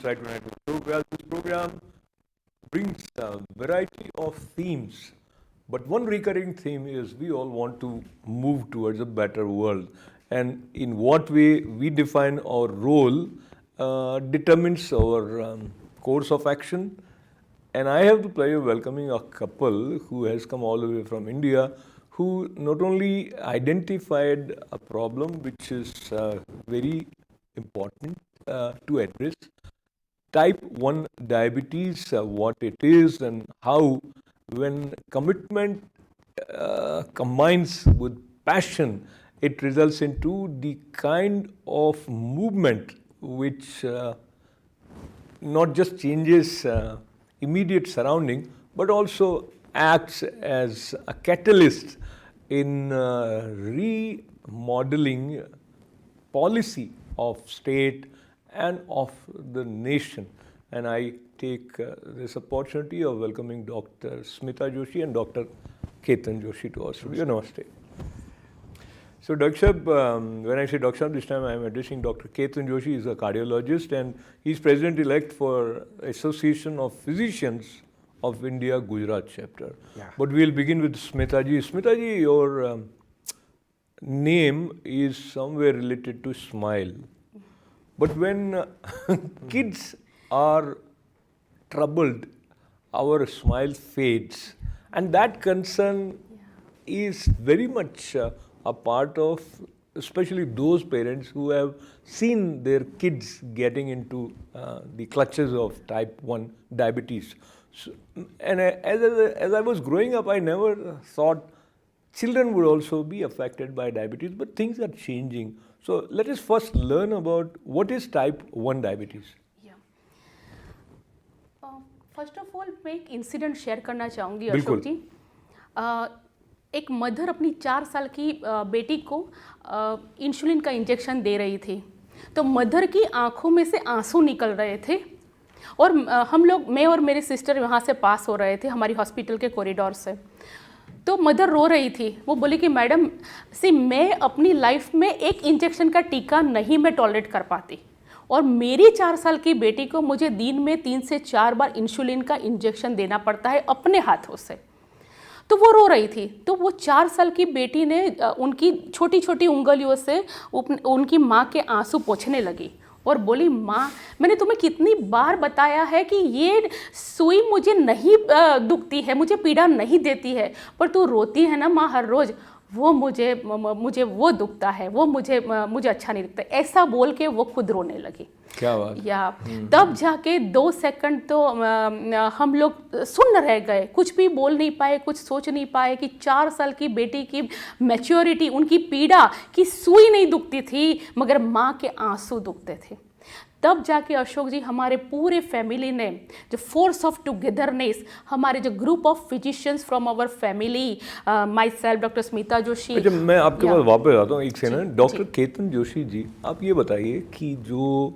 Try Tonight with Program. This program brings a variety of themes, but one recurring theme is we all want to move towards a better world. And in what way we define our role determines our course of action. And I have the pleasure of welcoming a couple who has come all the way from India, who not only identified a problem which is very important to address, type 1 diabetes, what it is, and how, when commitment combines with passion, it results into the kind of movement which not just changes immediate surrounding, but also acts as a catalyst in remodeling policy of state and of the nation. And I take this opportunity of welcoming Dr. Smita Joshi and Dr. Ketan Joshi to our studio. Namaste. So, Dr. Sahab, when I say Dr. Sahab, this time I am addressing Dr. Ketan Joshi. He is a cardiologist and he is President-elect for Association of Physicians of India, Gujarat chapter. Yeah. But we will begin with Smita ji. Smita ji, your name is somewhere related to smile. But when kids are troubled, our smile fades. And that concern is very much a part of especially those parents who have seen their kids getting into the clutches of type 1 diabetes. So, and as I was growing up, I never thought children would also be affected by diabetes, but things are changing. So let us first learn about what is type 1 diabetes. Yeah. First of all, मैं एक incident share करना चाहूँगी अशोक जी. एक mother अपनी 4 साल की बेटी को इंसुलिन का इंजेक्शन दे रही थी, तो मदर की आंखों में से आंसू निकल रहे थे और हम लोग, मैं और मेरी सिस्टर वहाँ से पास हो रहे थे हमारी हॉस्पिटल के कॉरिडोर से. तो मदर रो रही थी. वो बोली कि मैडम मैं अपनी लाइफ में एक इंजेक्शन का टीका नहीं मैं टॉलरेट कर पाती और मेरी 4 साल की बेटी को मुझे दिन में 3 से 4 बार इंसुलिन का इंजेक्शन देना पड़ता है अपने हाथों से. तो वो रो रही थी. तो वो 4 साल की बेटी ने उनकी छोटी छोटी उंगलियों से उनकी माँ के आंसू पोंछने लगी और बोली, माँ मैंने तुम्हें कितनी बार बताया है कि ये सुई मुझे नहीं दुखती है, मुझे पीड़ा नहीं देती है, पर तू रोती है ना माँ हर रोज़, वो मुझे वो दुखता है, वो मुझे अच्छा नहीं लगता. ऐसा बोल के वो खुद रोने लगी. क्या बात. या तब जाके 2 सेकंड तो हम लोग सुन रह गए, कुछ भी बोल नहीं पाए, कुछ सोच नहीं पाए कि 4 साल की बेटी की मैच्योरिटी, उनकी पीड़ा कि सुई नहीं दुखती थी मगर माँ के आंसू दुखते थे. तब जाके अशोक जी हमारे पूरे फैमिली ने जो फोर्स ऑफ टुगेदरनेस, हमारे जो group of physicians from our family, myself doctor Smita Joshi. अच्छा, मैं आपके पास वापस आता हूँ एक सेकंड. डॉक्टर केतन जोशी जी, आप ये बताइए कि जो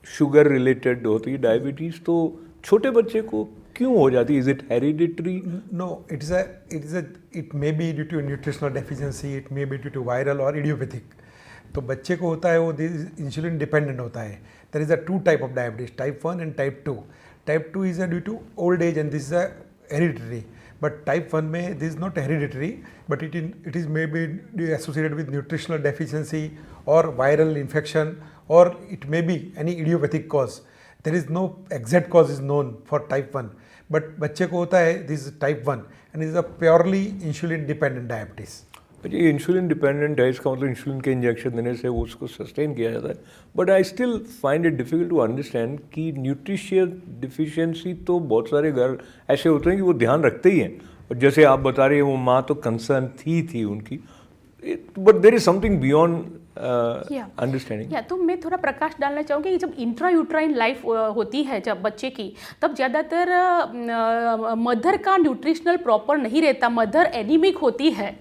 शुगर रिलेटेड होती है डायबिटीज़, तो छोटे बच्चे को क्यों हो जाती है? Is it hereditary? No, it may be due to nutritional deficiency, it may be due to viral और इडियोपैथिक. तो बच्चे को होता है वो इंसुलिन डिपेंडेंट होता है. There is a 2 type of diabetes, type 1 and type 2. Type 2 is due to old age and this is a hereditary. But type 1 में this is not hereditary, but it is may be associated with nutritional deficiency और viral infection, or it may be any idiopathic cause. There is no exact cause is known for type 1, but बच्चे को होता है this is type 1 and is a purely insulin dependent diabetes. ये insulin dependent है, इसका मतलब insulin के injection देने से वो उसको सस्टेन किया जाता है. But I still find it difficult to understand कि न्यूट्रिशियस डिफिशियंसी तो बहुत सारे घर ऐसे होते हैं कि वो ध्यान रखते ही हैं. और जैसे आप बता रहे हैं वो माँ तो कंसर्न थी उनकी, but there is something beyond understanding. तो मैं थोड़ा प्रकाश डालना चाहूँगी कि जब इंट्रा यूट्राइन लाइफ होती है जब बच्चे की, तब ज़्यादातर मदर का न्यूट्रिशनल प्रॉपर नहीं रहता, मदर एनीमिक होती है.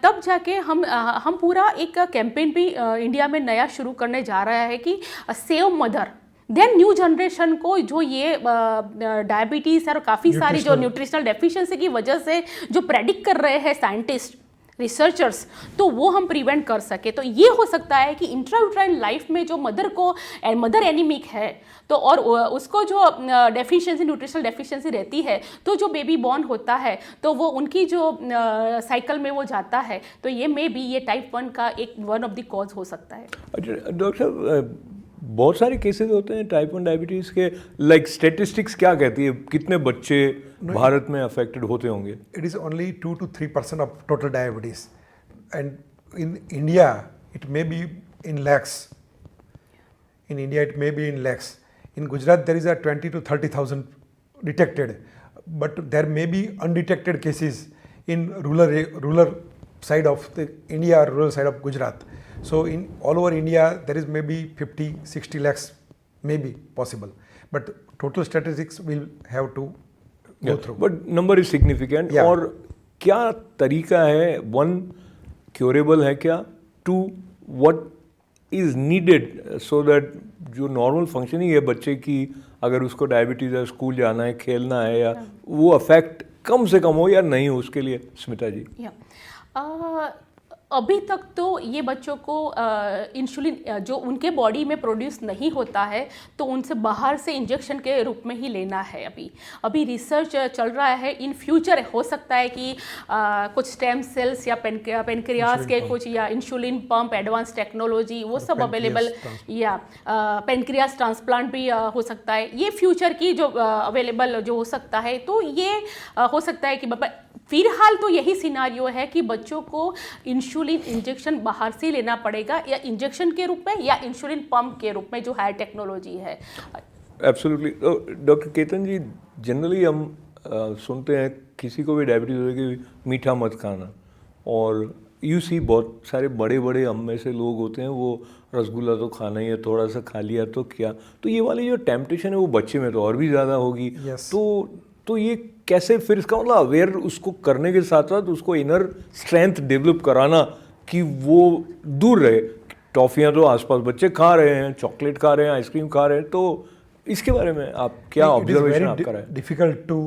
तब जाके हम पूरा एक कैंपेन भी इंडिया में नया शुरू करने जा रहा है कि save mother. Then new generation को जो ये डायबिटीज़ और काफ़ी सारी जो न्यूट्रिशनल डेफिशिएंसी की वजह से जो प्रेडिक्ट कर रहे हैं साइंटिस्ट, रिसर्चर्स, तो वो हम प्रिवेंट कर सके। तो ये हो सकता है कि इंट्रायूट्राइन लाइफ में जो मदर एनीमिक है तो और उसको जो डेफिशिएंसी, न्यूट्रिशनल डेफिशिएंसी रहती है, तो जो बेबी बॉर्न होता है तो वो उनकी जो साइकिल में वो जाता है, तो ये मे बी ये टाइप 1 का एक वन ऑफ द कॉज हो सकता है। अच्छा डॉक्टर साहब, बहुत सारे केसेस होते हैं टाइप 1 डायबिटीज़ के, लाइक स्टेटिस्टिक्स क्या कहती है, कितने बच्चे भारत में अफेक्टेड होते होंगे? It is only 2 to 3% of total diabetes, and in India it may be in lakhs. In India it may be in lakhs. In Gujarat there is a 20 to 30,000 detected, but there may be undetected cases in rural side of the India, rural side of Gujarat. So in all over India there is maybe 50-60 lakhs may be possible, but total statistics will have to go through. But number is significant. Yeah. और क्या तरीका है, one curable है क्या, two what is needed so that जो normal functioning है बच्चे की, अगर उसको डायबिटीज़ है, स्कूल जाना है, खेलना है, या वो अफेक्ट कम से कम हो या नहीं हो, उसके लिए स्मिता जी? अभी तक तो ये बच्चों को इंसुलिन जो उनके बॉडी में प्रोड्यूस नहीं होता है तो उनसे बाहर से इंजेक्शन के रूप में ही लेना है। अभी रिसर्च चल रहा है। इन फ्यूचर हो सकता है कि कुछ स्टेम सेल्स या पेनक्रियास के कुछ, या इंसुलिन पंप, एडवांस टेक्नोलॉजी, वो सब अवेलेबल, या पेनक्रियास ट्रांसप्लांट भी हो सकता है। ये फ्यूचर की जो अवेलेबल जो हो सकता है, तो ये हो सकता है कि फिलहाल तो यही सिनारियो है कि बच्चों को इंसुलिन इंजेक्शन बाहर से लेना पड़ेगा, या इंजेक्शन के रूप में या इंसुलिन पंप के रूप में जो हायर टेक्नोलॉजी है। एब्सोल्युटली। डॉक्टर केतन जी, जनरली हम सुनते हैं किसी को भी डायबिटीज़ हो कि मीठा मत खाना, और यू सी बहुत सारे बड़े बड़े हम में से लोग होते हैं, वो रसगुल्ला तो खाना ही है, थोड़ा सा खा लिया तो क्या। तो ये वाली जो टेम्पटेशन है वो बच्चे में तो और भी ज़्यादा होगी। Yes. तो ये कैसे, फिर इसका मतलब अवेयर उसको करने के साथ साथ उसको इनर स्ट्रेंथ डेवलप कराना कि वो दूर रहे। टॉफ़ियाँ तो आसपास बच्चे खा रहे हैं, चॉकलेट खा रहे हैं, आइसक्रीम खा रहे हैं, तो इसके बारे में आप क्या ऑब्जर्वेशन आपका रहा है? Difficult to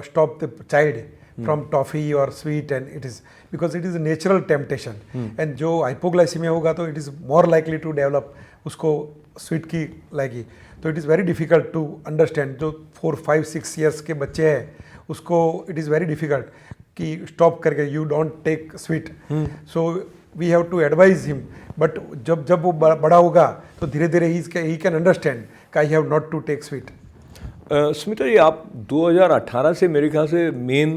stop the child from toffee और sweet, and it is because it is natural temptation, and जो हाइपोग्लाइसीमिया होगा तो it is more likely to develop उसको स्वीट की लाइकी। तो it is very difficult to understand. जो 4-5-6 years के बच्चे हैं उसको इट इज़ वेरी डिफ़िकल्ट कि स्टॉप करके you don't take sweet, so we have to advise him. But जब वो बड़ा होगा तो धीरे धीरे ही कैन अंडरस्टैंड कि I have not to take sweet. Smita ji, आप 2018 से मेरे ख्याल से मेन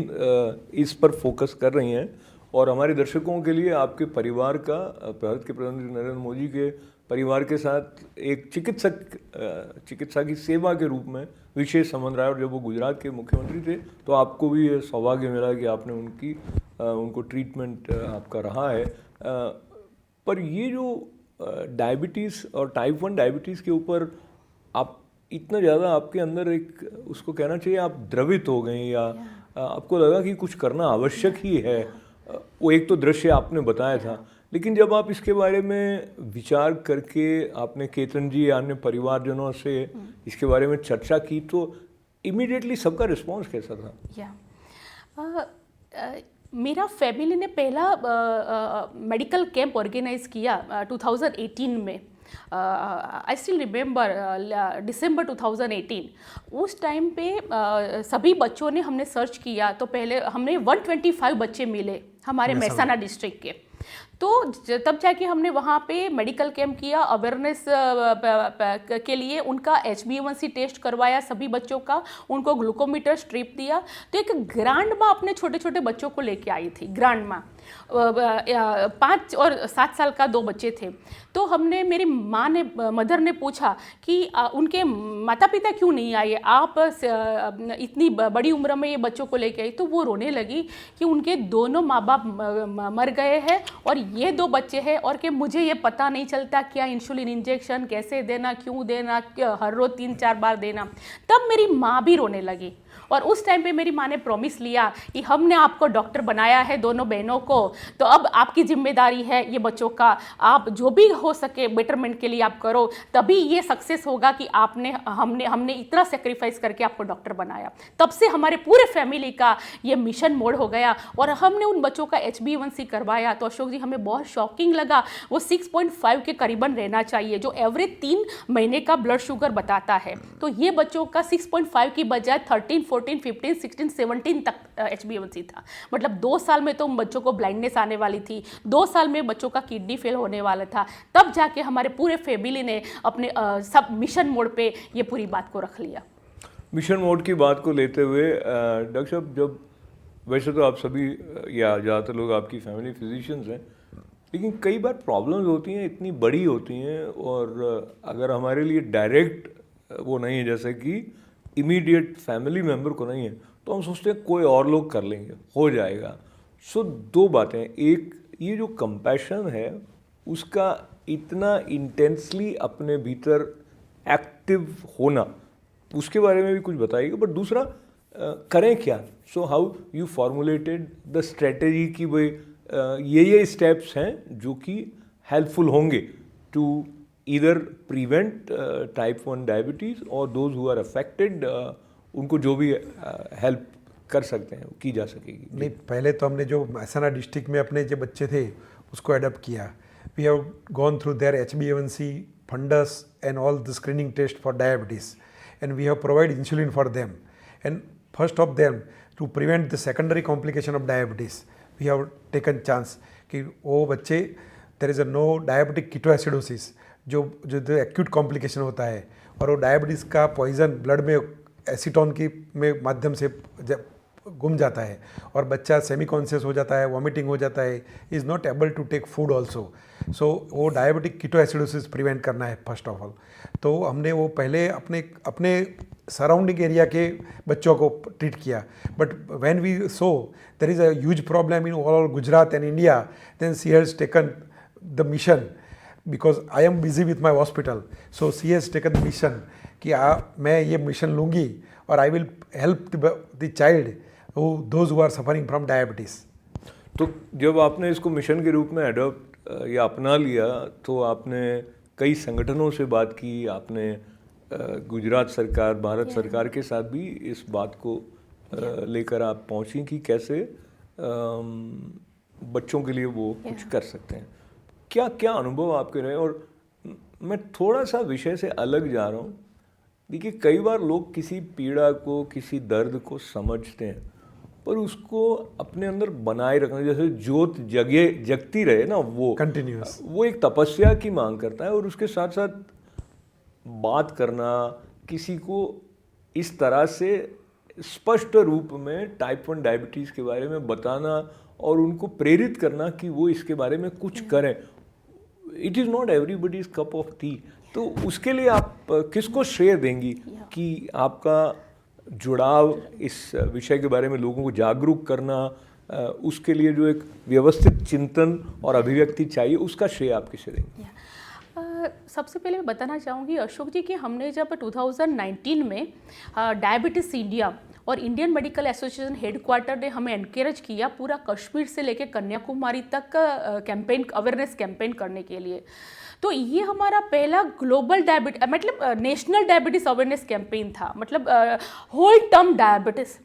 इस पर फोकस कर रही हैं, और हमारे दर्शकों के लिए आपके परिवार का, भारत के प्रधानमंत्री नरेंद्र मोदी के परिवार के साथ एक चिकित्सा की सेवा के रूप में विशेष संबंध रहा है। और जब वो गुजरात के मुख्यमंत्री थे तो आपको भी ये सौभाग्य मिला कि आपने उनको ट्रीटमेंट आपका रहा है। पर ये जो डायबिटीज़ और टाइप 1 डायबिटीज़ के ऊपर आप इतना ज़्यादा, आपके अंदर एक, उसको कहना चाहिए आप द्रवित हो गए, या आपको लगा कि कुछ करना आवश्यक ही है। वो एक तो दृश्य आपने बताया था, लेकिन जब आप इसके बारे में विचार करके आपने केतन जी या अन्य परिवारजनों से इसके बारे में चर्चा की, तो इमीडिएटली सबका रिस्पांस कैसा था? मेरा फैमिली ने पहला मेडिकल कैंप ऑर्गेनाइज किया 2018 में। आई स्टिल रिमेंबर दिसंबर 2018। उस टाइम पे सभी बच्चों ने हमने सर्च किया, तो पहले हमने 125 बच्चे मिले हमारे मेहसाना डिस्ट्रिक्ट के। तो तब जाके हमने वहाँ पे मेडिकल कैंप किया, अवेयरनेस के लिए उनका HbA1c टेस्ट करवाया सभी बच्चों का, उनको ग्लूकोमीटर स्ट्रिप दिया। तो एक ग्रैंड माँ अपने छोटे छोटे बच्चों को लेके आई थी, ग्रैंड माँ, 5 और 7 साल का 2 बच्चे थे। तो हमने, मेरी माँ ने, मदर ने पूछा कि उनके माता पिता क्यों नहीं आए, आप इतनी बड़ी उम्र में ये बच्चों को लेके आई। तो वो रोने लगी कि उनके दोनों माँ बाप मर गए हैं और ये 2 बच्चे हैं, और कि मुझे ये पता नहीं चलता क्या इंसुलिन इंजेक्शन कैसे देना, क्यों देना, हर रोज़ 3-4 बार देना। तब मेरी माँ भी रोने लगी। और उस टाइम पे मेरी माँ ने प्रॉमिस लिया कि हमने आपको डॉक्टर बनाया है दोनों बहनों को, तो अब आपकी जिम्मेदारी है ये बच्चों का, आप जो भी हो सके बेटरमेंट के लिए आप करो, तभी ये सक्सेस होगा कि हमने इतना सेक्रीफाइस करके आपको डॉक्टर बनाया। तब से हमारे पूरे फैमिली का ये मिशन मोड हो गया और हमने उन बच्चों का HbA1c करवाया। तो अशोक जी हमें बहुत शॉकिंग लगा, वो 6.5 के करीबन रहना चाहिए जो एवरेज 3 महीने का ब्लड शुगर बताता है। तो ये बच्चों का 6.5 की बजाय 13, 14, 15, 16, 17 तक HbA1c था। मतलब 2 साल में तो उन बच्चों को ब्लाइंडनेस आने वाली थी, 2 साल में बच्चों का किडनी फेल होने वाला था। तब जाके हमारे पूरे फैमिली ने अपने सब मिशन मोड पे ये पूरी बात को रख लिया। मिशन मोड की बात को लेते हुए डॉक्टर साहब, जब वैसे तो आप सभी या ज़्यादातर लोग आपकी फैमिली फिजिशियंस हैं, लेकिन कई बार प्रॉब्लम्स होती हैं, इतनी बड़ी होती हैं, और अगर हमारे लिए डायरेक्ट वो नहीं है, जैसे कि इमीडिएट फैमिली मेम्बर को नहीं है, तो हम सोचते हैं कोई और लोग कर लेंगे, हो जाएगा। सो 2 बातें, एक ये जो कंपैशन है उसका इतना इंटेंसली अपने भीतर एक्टिव होना, उसके बारे में भी कुछ बताइएगा। बट दूसरा, करें क्या? So how you formulated the strategy कि भाई ये स्टेप्स हैं जो कि हेल्पफुल होंगे to either prevent type 1 diabetes और दोज हु आर अफेक्टेड, उनको जो भी हेल्प कर सकते हैं की जा सकेगी। नहीं, पहले तो हमने जो महसाना डिस्ट्रिक्ट में अपने जो बच्चे थे उसको अडॉप्ट किया। We have gone through their HbA1c, fundus and all the screening test for diabetes, and we have provided insulin for them. And first of them, to prevent the secondary complication of diabetes, we have taken chance कि वो बच्चे there is a no diabetic ketoacidosis जो acute complication होता है, और वो diabetes का poison blood में एसीटोन की में माध्यम से गुम जाता है और बच्चा सेमी कॉन्शियस हो जाता है, वॉमिटिंग हो जाता है, is not able to take food also. So वो डायबिटिक कीटोएसिडोसिस प्रिवेंट करना है फर्स्ट ऑफ ऑल। तो हमने वो पहले अपने सराउंडिंग एरिया के बच्चों को ट्रीट किया, but when we saw there is a huge problem in all Gujarat and India, then she has taken the mission, because I am busy with my hospital, so she has taken the mission कि मैं ये mission लूँगी और I will help the child those who are suffering from diabetes. तो जब आपने इसको mission के रूप में अडॉप्ट या अपना लिया, तो आपने कई संगठनों से बात की, आपने गुजरात सरकार, भारत सरकार के साथ भी इस बात को लेकर आप पहुंची कि कैसे बच्चों के लिए वो कुछ कर सकते हैं। क्या क्या अनुभव आपके रहे? और मैं थोड़ा सा विषय से अलग जा रहा हूँ। देखिए, कई बार लोग किसी पीड़ा को, किसी दर्द को समझते हैं, पर उसको अपने अंदर बनाए रखना, जैसे जोत जगती रहे ना, वो कंटिन्यूअस, वो एक तपस्या की मांग करता है। और उसके साथ साथ बात करना, किसी को इस तरह से स्पष्ट रूप में टाइप 1 डायबिटीज़ के बारे में बताना और उनको प्रेरित करना कि वो इसके बारे में कुछ करें, it is not everybody's cup of T. तो उसके लिए आप किसको श्रेय देंगी कि आपका जुड़ाव इस विषय के बारे में लोगों को जागरूक करना, उसके लिए जो एक व्यवस्थित चिंतन और अभिव्यक्ति चाहिए, उसका श्रेय आप किसे देंगे? सबसे पहले मैं बताना चाहूँगी अशोक जी कि हमने जब 2019 में डायबिटीज़ इंडिया और इंडियन मेडिकल एसोसिएशन हेडक्वार्टर ने हमें एनकरेज किया पूरा कश्मीर से लेकर कन्याकुमारी तक कैंपेन, अवेयरनेस कैंपेन करने के लिए। तो ये हमारा पहला ग्लोबल मतलब नेशनल डायबिटीज़ अवेयरनेस कैंपेन था, मतलब होल टर्म डायबिटीज़।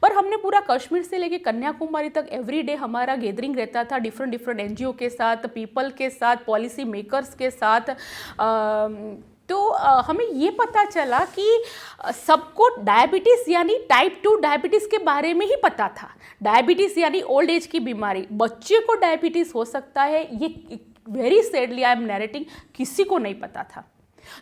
पर हमने पूरा कश्मीर से लेके कन्याकुमारी तक एवरी डे हमारा गैदरिंग रहता था, डिफरेंट NGO के साथ, पीपल के साथ, पॉलिसी मेकर्स के साथ। तो हमें ये पता चला कि सबको डायबिटीज़ यानी टाइप 2 डायबिटीज़ के बारे में ही पता था। डायबिटीज़ यानी ओल्ड एज की बीमारी, बच्चे को डायबिटीज़ हो सकता है, ये वेरी सैडली आई एम नैरेटिंग, किसी को नहीं पता था।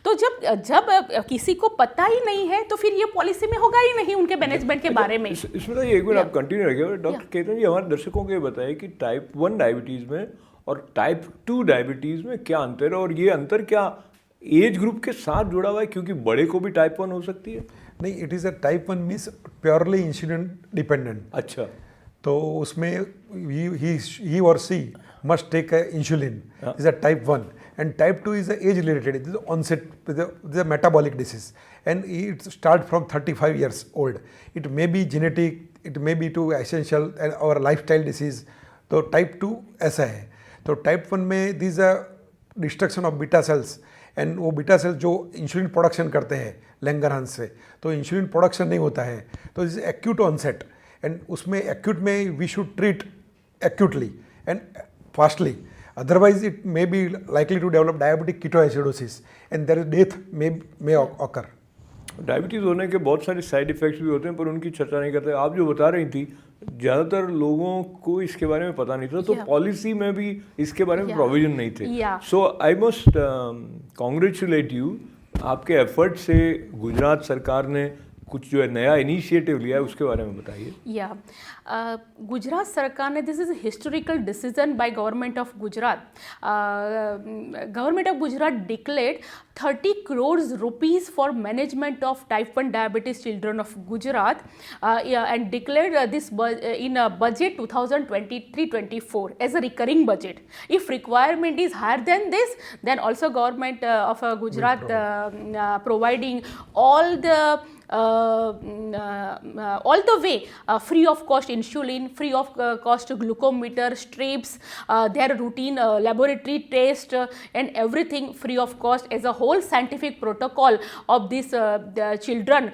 तो जब किसी को पता ही नहीं है तो फिर ये पॉलिसी में होगा ही नहीं उनके मैनेजमेंट के बारे में। इसमें तो एक मिनट आप कंटिन्यू रखिए। डॉक्टर केतन जी, हमारे दर्शकों को ये बताइए कि टाइप 1 डायबिटीज़ में और टाइप 2 डायबिटीज़ में क्या अंतर है, और ये अंतर क्या एज ग्रुप के साथ जुड़ा हुआ है, क्योंकि बड़े को भी टाइप 1 हो सकती है? नहीं, it is a type 1 means purely insulin dependent. अच्छा, तो उसमें ही और she must take insulin, is a type 1, and type 2 is age related. It is onset with a metabolic disease, and it start from 35 years old. It may be genetic, it may be to essential और lifestyle disease. तो type 2 ऐसा है. तो type 1 में these are destruction of beta cells, and वो beta cells जो insulin production करते हैं लैंगरहांस से, तो इंसुलिन प्रोडक्शन नहीं होता है, तो इज एक्यूट ऑनसेट, एंड उसमें एक्यूट में we should treat acutely and fastly, otherwise it may be likely to develop diabetic ketoacidosis and there is death may occur. Diabetes होने के बहुत सारे साइड इफ़ेक्ट्स भी होते हैं, पर उनकी चर्चा नहीं करते. आप जो बता रही थी, ज़्यादातर लोगों को इसके बारे में पता नहीं था, तो पॉलिसी में भी इसके बारे में प्रोविजन नहीं थे. सो आई मस्ट कॉन्ग्रेचुलेट यू, आपके एफर्ट से गुजरात सरकार ने कुछ जो है नया इनिशिएटिव लिया है, उसके बारे में बताइए. गुजरात सरकार ने, this is historical decision by government of Gujarat. Government of Gujarat declared 30 crores rupees for management of type 1 diabetes children of Gujarat, and declared this in budget 2023-24 as a recurring budget. If requirement is higher than this, then also government of Gujarat providing all the way free of cost insulin, free of cost glucometer, strips, their routine laboratory test, and everything free of cost as a whole scientific protocol of these children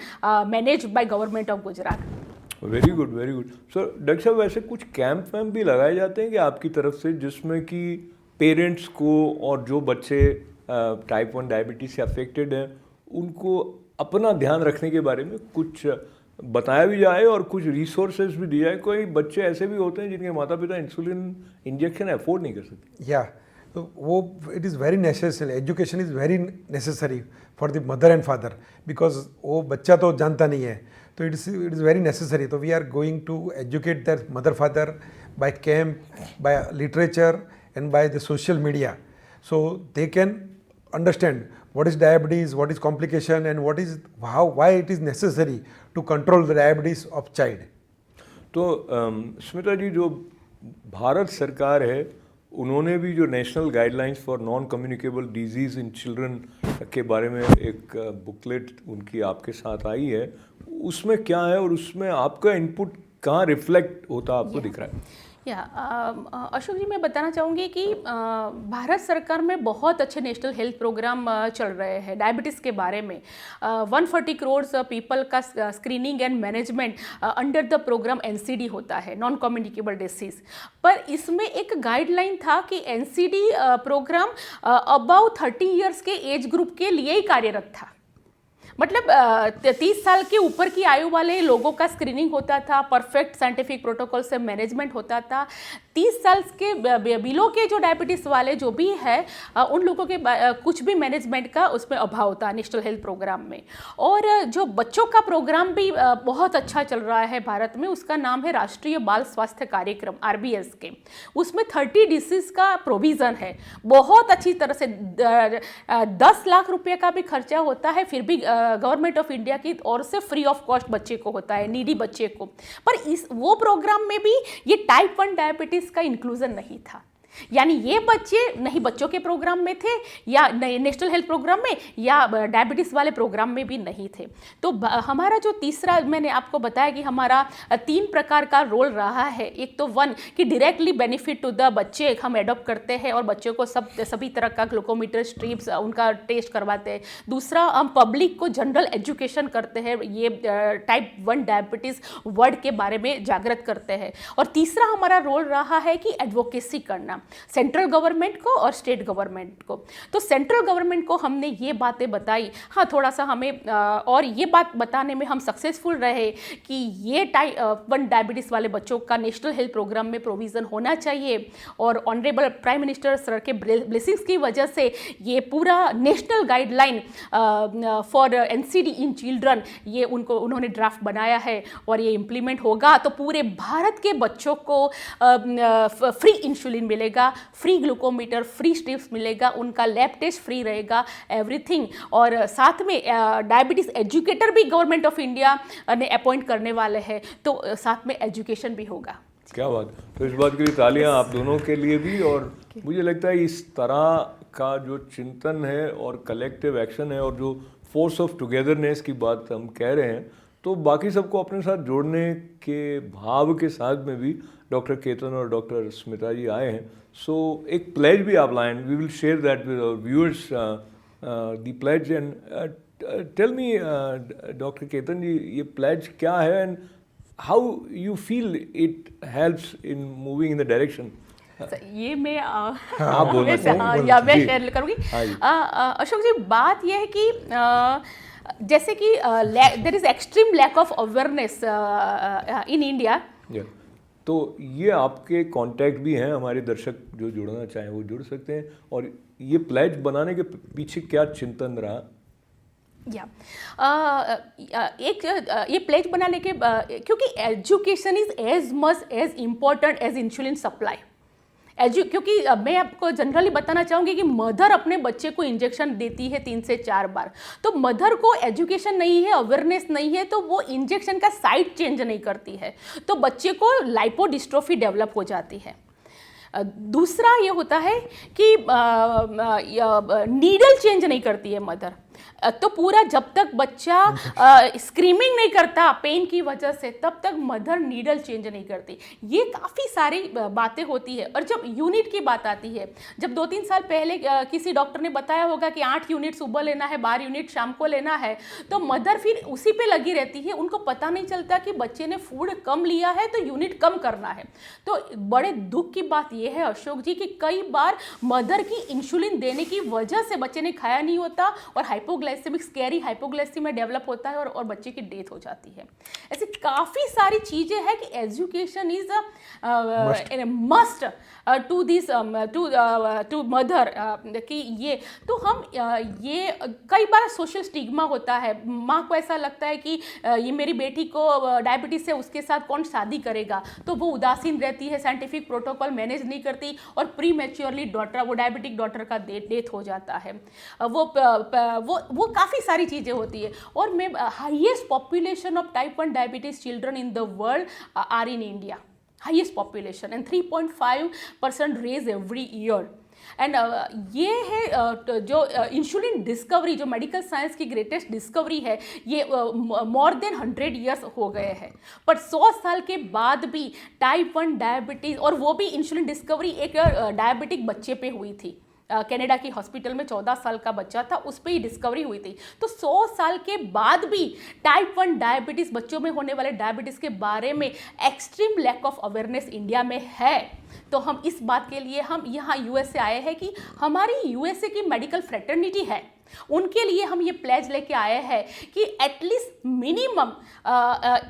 managed by government of Gujarat. Very good, very good. Sir doctor साहब, वैसे कुछ camp वैम्प भी लगाए जाते हैं कि आपकी तरफ से, जिसमें कि पेरेंट्स को और जो बच्चे टाइप 1 डायबिटीज़ से अफेक्टेड हैं उनको अपना ध्यान रखने के बारे में कुछ बताया भी जाए और कुछ रिसोर्सेज भी दिए जाए? कोई बच्चे ऐसे भी होते हैं जिनके माता पिता इंसुलिन इंजेक्शन अफोर्ड नहीं कर सकते. या तो वो it is very necessary, education is very necessary for the mother and father, because वो बच्चा तो जानता नहीं है, तो इट इज़ वेरी नेसेसरी. तो we are going to educate their mother father by camp, by literature and by the social media, so they can understand what is diabetes, what is complication, and what is why it is necessary to control the diabetes of child. तो स्मिता जी, जो भारत सरकार है उन्होंने भी जो national guidelines for non communicable disease in children के बारे में एक बुकलेट उनकी आपके साथ आई है, उसमें क्या है और उसमें आपका इनपुट कहाँ रिफ्लेक्ट होता आपको दिख रहा है? अशोक जी, मैं बताना चाहूँगी कि भारत सरकार में बहुत अच्छे नेशनल हेल्थ प्रोग्राम चल रहे हैं डायबिटीज़ के बारे में. 140 crores पीपल का screening and management under the programme NCD होता है, नॉन कम्युनिकेबल डिसीज़. पर इसमें एक गाइडलाइन था कि NCD प्रोग्राम अबाउ 30 years के एज ग्रुप के लिए ही कार्यरत था. मतलब 30 साल के ऊपर की आयु वाले लोगों का स्क्रीनिंग होता था, परफेक्ट साइंटिफिक प्रोटोकॉल से मैनेजमेंट होता था. 30 साल के बिलो के जो डायबिटीज़ वाले जो भी है उन लोगों के कुछ भी मैनेजमेंट का उसमें अभाव था नेशनल हेल्थ प्रोग्राम में. और जो बच्चों का प्रोग्राम भी बहुत अच्छा चल रहा है भारत में, उसका नाम है राष्ट्रीय बाल स्वास्थ्य कार्यक्रम RBS के. उसमें 30 डिसीज़ का प्रोविज़न है, बहुत अच्छी तरह से 10 लाख रुपये का भी खर्चा होता है, फिर भी गवर्नमेंट ऑफ इंडिया की ओर से फ्री ऑफ कॉस्ट बच्चे को होता है, नीडी बच्चे को. पर वो प्रोग्राम में भी ये टाइप 1 डायबिटीज़ का इंक्लूजन नहीं था. यानी ये बच्चे नहीं बच्चों के प्रोग्राम में थे, या नेशनल हेल्थ प्रोग्राम में, या डायबिटीज़ वाले प्रोग्राम में भी नहीं थे. तो हमारा जो तीसरा, मैंने आपको बताया कि हमारा 3 प्रकार का रोल रहा है. एक तो 1 कि डायरेक्टली बेनिफिट टू द बच्चे हम एडॉप्ट करते हैं और बच्चों को सभी तरह का ग्लूकोमीटर, स्ट्रिप्स, उनका टेस्ट करवाते हैं. दूसरा, हम पब्लिक को जनरल एजुकेशन करते हैं, ये टाइप 1 डायबिटीज़ वर्ड के बारे में जागृत करते हैं. और तीसरा हमारा रोल रहा है कि एडवोकेसी करना सेंट्रल गवर्नमेंट को और स्टेट गवर्नमेंट को. तो सेंट्रल गवर्नमेंट को हमने ये बातें बताई. हाँ, थोड़ा सा हमें और ये बात बताने में हम सक्सेसफुल रहे कि ये टाइप 1 डायबिटीज़ वाले बच्चों का नेशनल हेल्थ प्रोग्राम में प्रोविज़न होना चाहिए. और ऑनरेबल प्राइम मिनिस्टर सर के ब्लेसिंग्स की वजह से ये पूरा national guideline for NCD in children, ये उन्होंने ड्राफ्ट बनाया है और ये इम्प्लीमेंट होगा तो पूरे भारत के बच्चों को फ्री इंसुलिन मिलेगा, फ्री ग्लूकोमीटर, फ्री स्ट्रिप्स मिलेगा, उनका लैब टेस्ट फ्री रहेगा, एवरीथिंग. और साथ में डायबिटीज़ एजुकेटर भी गवर्नमेंट ऑफ इंडिया ने अपॉइंट करने वाले हैं, तो साथ में एजुकेशन भी होगा. क्या बात. तो इस बात के लिए तालियां आप दोनों के लिए भी. और मुझे लगता है इस तरह का जो चिंतन है और कलेक्टिव एक्शन है और जो फोर्स ऑफ टुगेदरनेस की बात हम कह रहे हैं, तो बाकी सबको अपने साथ जोड़ने के भाव के साथ में भी डॉक्टर केतन और डॉक्टर स्मिता जी आए हैं. सो एक प्लेज भी आप लाएं. We will share that with our viewers, the pledge. And tell me doctor Ketan ji, ये प्लेज क्या है and how you feel it helps in moving in the direction? ये मैं आप बोलना मैं चाहें? या मैं जी. शेयर करूँगी. हाँ जी. अशोक जी, बात यह है कि जैसे कि there is extreme lack of awareness in India. तो ये आपके कांटेक्ट भी हैं, हमारे दर्शक जो जुड़ना चाहें वो जुड़ सकते हैं. और ये प्लेज बनाने के पीछे क्या चिंतन रहा? ये प्लेज बनाने के क्योंकि education is as much as important as insulin supply. क्योंकि मैं आपको जनरली बताना चाहूँगी कि मदर अपने बच्चे को इंजेक्शन देती है 3 से 4 बार. तो मदर को एजुकेशन नहीं है, अवेयरनेस नहीं है, तो वो इंजेक्शन का साइड चेंज नहीं करती है, तो बच्चे को लाइपोडिस्ट्रोफी डेवलप हो जाती है. दूसरा ये होता है कि नीडल चेंज नहीं करती है मदर. तो पूरा जब तक बच्चा स्क्रीमिंग नहीं करता पेन की वजह से, तब तक मदर नीडल चेंज नहीं करती. ये काफ़ी सारी बातें होती है. और जब यूनिट की बात आती है, जब 2-3 साल पहले किसी डॉक्टर ने बताया होगा कि 8 यूनिट सुबह लेना है, 12 यूनिट शाम को लेना है, तो मदर फिर उसी पे लगी रहती है. उनको पता नहीं चलता कि बच्चे ने फूड कम लिया है तो यूनिट कम करना है. तो बड़े दुख की बात यह है अशोक जी कि कई बार मदर की इंसुलिन देने की वजह से बच्चे ने खाया नहीं होता और हाइपोग्लाइसेमिक स्कैरी हाइपोग्लाइसीमिया डेवलप होता है और बच्चे की डेथ हो जाती है. ऐसी काफ़ी सारी चीज़ें हैं कि education is a must to this to mother कि ये तो हम ये कई बार सोशल स्टिग्मा होता है. माँ को ऐसा लगता है कि ये मेरी बेटी को डायबिटीज़ है, उसके साथ कौन शादी करेगा, तो वो उदासीन रहती है, साइंटिफिक प्रोटोकॉल मैनेज नहीं करती और प्री मैच्योरली डॉटर, वो डायबिटिक डॉटर का डेथ हो जाता है. वो काफ़ी सारी चीज़ें होती है. और मैं highest population of type 1 diabetes children in the world are in India. Highest population and 3.5% raise every year. And ये है जो इंसुलिन डिस्कवरी, जो मेडिकल साइंस की ग्रेटेस्ट डिस्कवरी है, ये मोर देन 100 ईयर्स हो गए हैं. पर 100 साल के बाद भी टाइप 1 डायबिटीज़, और वो भी इंसुलिन डिस्कवरी एक डायबिटिक बच्चे पे हुई थी. कनाडा की हॉस्पिटल में 14 साल का बच्चा था, उस पर ही डिस्कवरी हुई थी. तो 100 साल के बाद भी टाइप 1 डायबिटीज़, बच्चों में होने वाले डायबिटीज़ के बारे में extreme lack of awareness India में है. तो हम इस बात के लिए हम यहाँ यूएसए आए हैं कि हमारी यूएसए की मेडिकल फ्रेटर्निटी है, उनके लिए हम ये प्लेज लेके आए हैं कि एटलीस्ट मिनिमम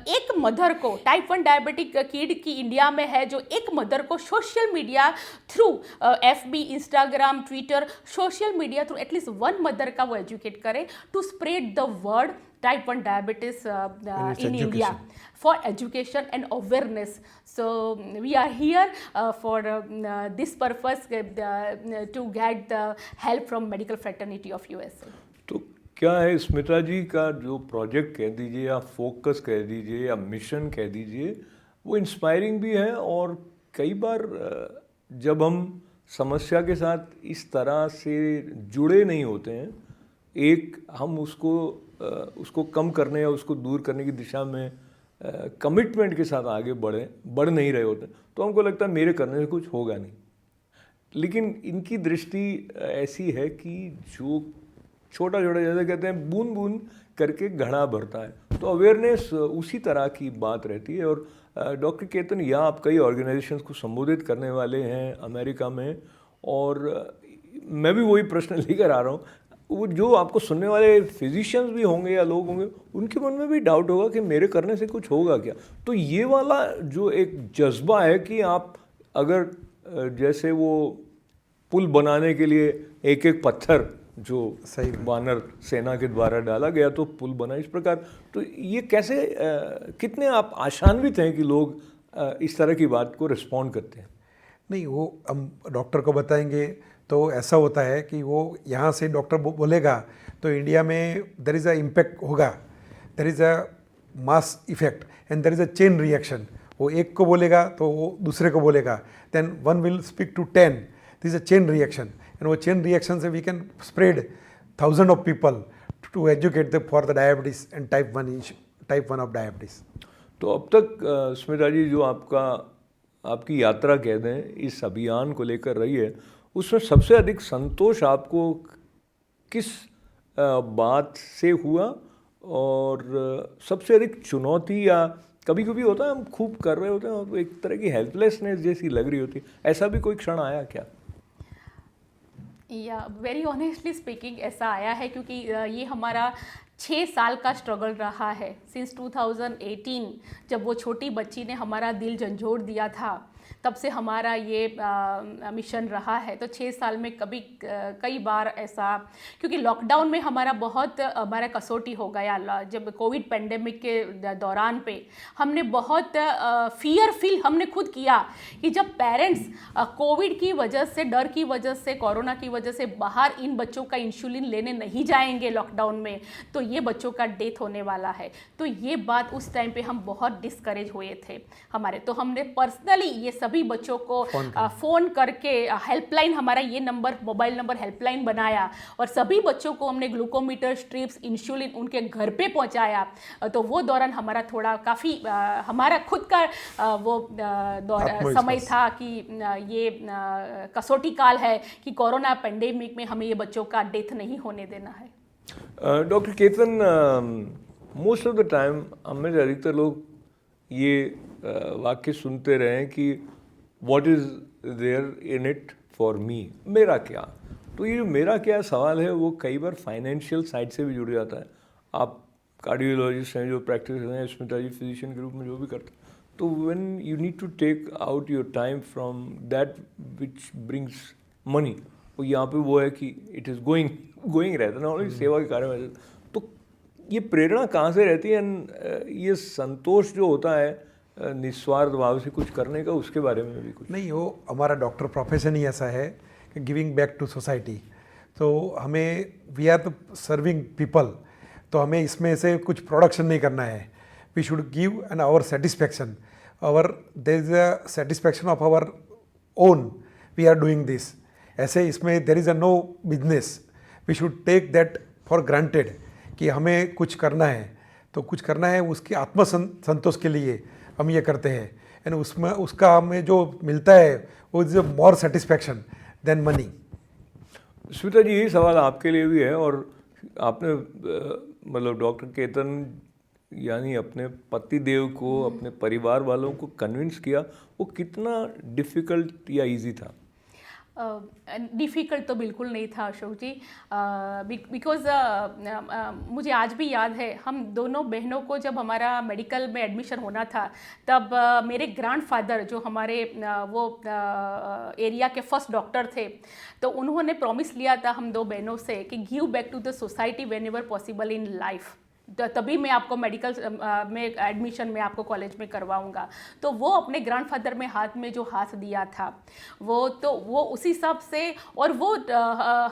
एक मदर को, टाइप 1 डायबिटिक किड की इंडिया में है, जो एक मदर को social media through FB, Instagram, Twitter, social media through at least 1 mother का वो एजुकेट करे to spread the word type 1 diabetes in India for education and awareness. So we are here for this purpose to get the help from medical fraternity of USA. तो क्या है स्मिता जी का जो project कह दीजिए या फोकस कह दीजिए या मिशन कह दीजिए, वो इंस्पायरिंग भी है. और कई बार जब हम समस्या के साथ इस तरह से जुड़े नहीं होते हैं, एक हम उसको कम करने या उसको दूर करने की दिशा में कमिटमेंट के साथ आगे बढ़ नहीं रहे होते, तो हमको लगता है मेरे करने से कुछ होगा नहीं. लेकिन इनकी दृष्टि ऐसी है कि जो छोटा छोटा, जैसे कहते हैं, बूंद बूंद करके घड़ा भरता है. तो अवेयरनेस उसी तरह की बात रहती है. और डॉक्टर केतन, या आप कई ऑर्गेनाइजेशंस को संबोधित करने वाले हैं अमेरिका में, और मैं भी वही प्रश्न लेकर आ रहा हूँ. वो जो आपको सुनने वाले फिजिशियंस भी होंगे या लोग होंगे, उनके मन में भी डाउट होगा कि मेरे करने से कुछ होगा क्या. तो ये वाला जो एक जज्बा है कि आप अगर जैसे वो पुल बनाने के लिए एक एक पत्थर जो सही वानर सेना के द्वारा डाला गया तो पुल बना, इस प्रकार, तो ये कैसे कितने आप आशान्वित हैं कि लोग इस तरह की बात को रिस्पॉन्ड करते हैं? नहीं, वो हम डॉक्टर को बताएंगे तो ऐसा होता है कि वो यहाँ से डॉक्टर बोलेगा तो इंडिया में देयर इज़ अ इम्पैक्ट होगा, there is a mass effect and there is a chain reaction. वो एक को बोलेगा तो वो दूसरे को बोलेगा, then 1 will speak to 10, this is a chain reaction. And वो चेन रिएक्शन से we can spread thousand of people to educate the for the diabetes and type 1 of diabetes. तो अब तक स्मिता जी जो आपकी यात्रा कह दें इस अभियान को लेकर रही है, उसमें सबसे अधिक संतोष आपको किस बात से हुआ, और सबसे अधिक चुनौती, या कभी कभी होता है हम खूब कर रहे होते हैं और एक तरह की हेल्पलेसनेस जैसी लग रही होती है, ऐसा भी कोई क्षण आया क्या? या वेरी ऑनेस्टली स्पीकिंग ऐसा आया है, क्योंकि ये हमारा 6 साल का स्ट्रगल रहा है। सिंस 2018 जब वो छोटी बच्ची ने हमारा दिल झंझोड़ दिया था, तब से हमारा ये मिशन रहा है। तो 6 साल में कई बार ऐसा, क्योंकि लॉकडाउन में हमारा कसौटी हो गया। जब कोविड पेंडेमिक के दौरान पे हमने बहुत फियर फील हमने खुद किया कि जब पेरेंट्स कोविड की वजह से, डर की वजह से, कोरोना की वजह से बाहर इन बच्चों का इंसुलिन लेने नहीं जाएंगे लॉकडाउन में, तो ये बच्चों का डेथ होने वाला है। तो ये बात उस टाइम पे हम बहुत डिस्करेज हुए थे हमारे। तो हमने पर्सनली ये सभी बच्चों को फ़ोन करके हेल्पलाइन, हमारा ये नंबर, मोबाइल नंबर हेल्पलाइन बनाया, और सभी बच्चों को हमने ग्लूकोमीटर, स्ट्रिप्स, इंसुलिन उनके घर पे पहुंचाया। तो वो दौरान हमारा थोड़ा काफ़ी हमारा खुद का समय था कि ये कसौटी काल है कि कोरोना पेंडेमिक में हमें ये बच्चों का डेथ नहीं होने देना है। Doctor Ketan, most of the time हमें अधिकतर लोग ये वाक्य सुनते रहे हैं कि what is there in it for me, मेरा क्या। तो ये जो मेरा क्या सवाल है वो कई बार फाइनेंशियल साइड से भी जुड़ जाता है। आप कार्डियोलॉजिस्ट हैं जो प्रैक्टिस हैं, स्मिता जी फिजिशियन के रूप में जो भी करते हैं, तो when you need to take out your time from that which brings money, वो यहाँ पे वो है कि इट इज़ गोइंग रहता है ना, और सेवा के कार्य में। तो ये प्रेरणा कहाँ से रहती है, ये संतोष जो होता है निस्वार्थ भाव से कुछ करने का, उसके बारे में भी कुछ? नहीं, वो हमारा डॉक्टर प्रोफेशन ही ऐसा है कि गिविंग बैक टू सोसाइटी। तो हमें, we are the serving people, तो हमें इसमें से कुछ प्रोडक्शन नहीं करना है। We should give an our satisfaction, there is a satisfaction of our own, we are doing this. ऐसे इसमें there is a no business, we should take that for granted कि हमें कुछ करना है, तो कुछ करना है उसके आत्मसंतोष के लिए हम ये करते हैं। एंड उसमें उसका हमें जो मिलता है वो is more satisfaction than money. Smita ji, यही सवाल आपके लिए भी है, और आपने मतलब डॉक्टर केतन यानी अपने पति देव को, अपने परिवार वालों को कन्विंस किया, वो कितना डिफ़िकल्ट या इजी था? डिफ़िकल्ट तो बिल्कुल नहीं था अशोक जी, बिकॉज़ मुझे आज भी याद है, हम दोनों बहनों को जब हमारा मेडिकल में एडमिशन होना था, तब मेरे ग्रैंडफादर जो हमारे वो एरिया के फर्स्ट डॉक्टर थे, तो उन्होंने प्रॉमिस लिया था हम 2 बहनों से कि give back to the society whenever possible in life, तभी मैं आपको मेडिकल में एडमिशन में आपको कॉलेज में करवाऊंगा। तो वो अपने ग्रैंडफादर में हाथ में जो हाथ दिया था, वो उसी हिसाब से, और वो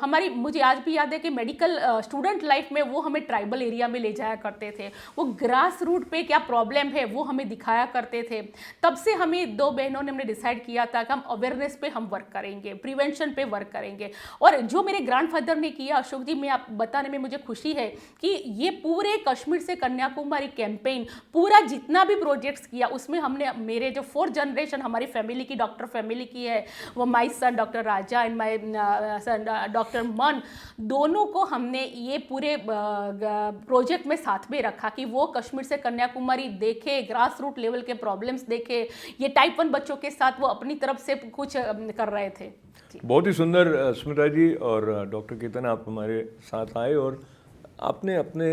हमारी, मुझे आज भी याद है कि मेडिकल स्टूडेंट लाइफ में वो हमें ट्राइबल एरिया में ले जाया करते थे, वो ग्रास रूट पे क्या प्रॉब्लम है वो हमें दिखाया करते थे। तब से हमें 2 बहनों ने हमने डिसाइड किया था कि हम अवेयरनेस पे हम वर्क करेंगे, प्रिवेंशन पे वर्क करेंगे। और जो मेरे ग्रैंडफादर ने किया अशोक जी, मैं आप बताने में मुझे खुशी है कि ये पूरे कश्मीर से कन्याकुमारी कैंपेन, पूरा जितना भी प्रोजेक्ट्स किया, उसमें हमने, मेरे जो 4th जनरेशन हमारी फैमिली की, डॉक्टर फैमिली की है, वो my son doctor Raja and my son doctor Man, दोनों को हमने ये पूरे प्रोजेक्ट में साथ में रखा कि वो कश्मीर से कन्याकुमारी देखे, ग्रास रूट लेवल के प्रॉब्लम्स देखे, ये टाइप 1 बच्चों के साथ वो अपनी तरफ से कुछ कर रहे थे। बहुत ही सुंदर स्मिता जी, और डॉक्टर केतन आप हमारे साथ आए, और आपने अपने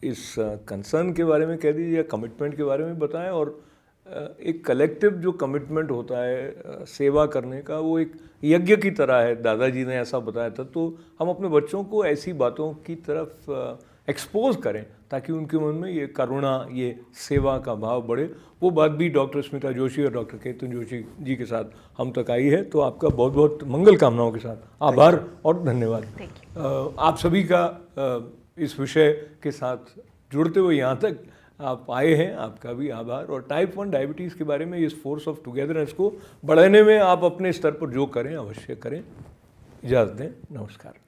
इस कंसर्न के बारे में कह दीजिए या कमिटमेंट के बारे में बताएं, और एक कलेक्टिव जो कमिटमेंट होता है सेवा करने का, वो एक यज्ञ की तरह है, दादाजी ने ऐसा बताया था। तो हम अपने बच्चों को ऐसी बातों की तरफ एक्सपोज करें ताकि उनके मन में ये करुणा, ये सेवा का भाव बढ़े। वो बात भी डॉक्टर स्मिता जोशी और डॉक्टर केतन जोशी जी के साथ हम तक आई है। तो आपका बहुत बहुत मंगल कामनाओं के साथ आभार और धन्यवाद। आप सभी का इस विषय के साथ जुड़ते हुए यहाँ तक आप आए हैं, आपका भी आभार। और टाइप 1 डायबिटीज़ के बारे में इस फोर्स ऑफ टुगेदरनेस को बढ़ाने में आप अपने स्तर पर जो करें अवश्य करें। इजाज़त दें, नमस्कार।